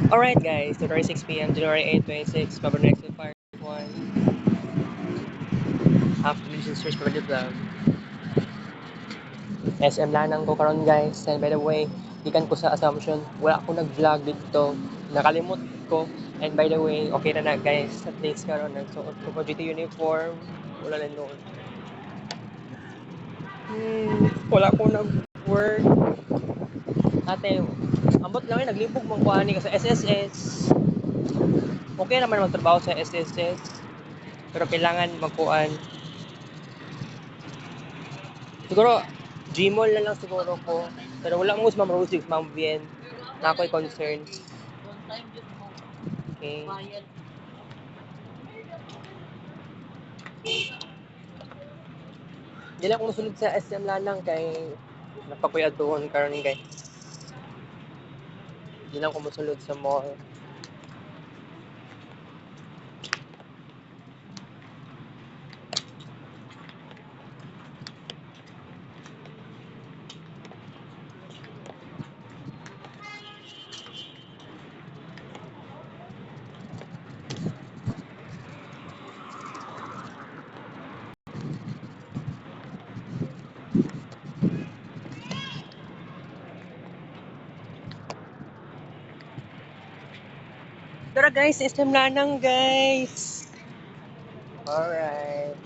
Alright guys, January 6 p.m., January 8, 26, Pablo next with Part 1. After Mission Search for the Vlog. SM Lanang ko karon guys. And by the way, ikan ko sa Assumption. Wala ako nag-vlog dito. Nakalimot ko. And by the way, okay na guys. At least karon nagsuot ko GT uniform. Wala na noon. Wala ko nag-work. Ate, ambot lang naglibog mong kuhani ka sa SSS. Okay naman magtrabaho sa SSS. Pero kailangan magkuhan. Siguro, Gmall na lang siguro ko. Pero wala mo sa Ma'am Rosie, Ma'am Bien. Na ako'y concerns. Okay. Di lang ako masunod sa SM Lanang kay napakuya doon karon kay. Di lang ako masunod sa mall. Tara guys, SM Lanang guys. Alright.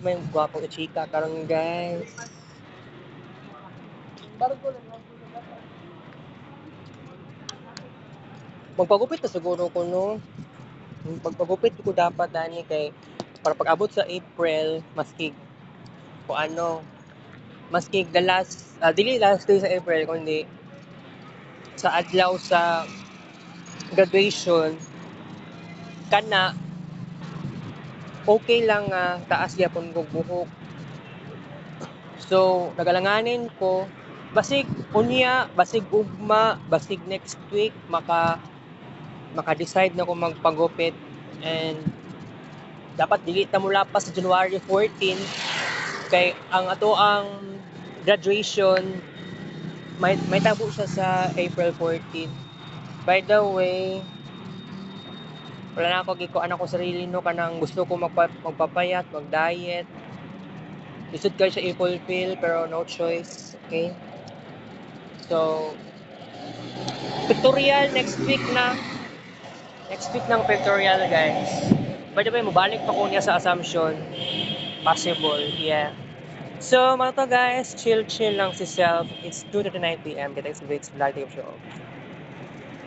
May gwapong chika karon guys. Magpagupit na siguro ko no. Pagpagupit ko dapat ani kay para pag-abot sa April, maskig ko ano, maskig the last, dili last day sa April kundi sa adlaw sa graduation kana okay lang nga taas gyapon kog buhok. So nagalanganin ko basig unya, basig ugma, basig next week maka-decide na ko magpagupit and dapat dili ta mula pa sa January 14 kay ang ato ang graduation may tabo siya sa April 14. By the way, wala na ako gikuan ako sarili no kanang gusto ko magpapayat, mag-diet. Lisod kayo siya i-fulfill pero no choice, okay? So, pictorial next week na. Next week ng pictorial, guys. By the way, mabalik pa ko niya sa Assumption. Possible, yeah. So, mga to guys, chill lang si Self. It's 2:39 p.m. Kita sa Vic's Vlog Show.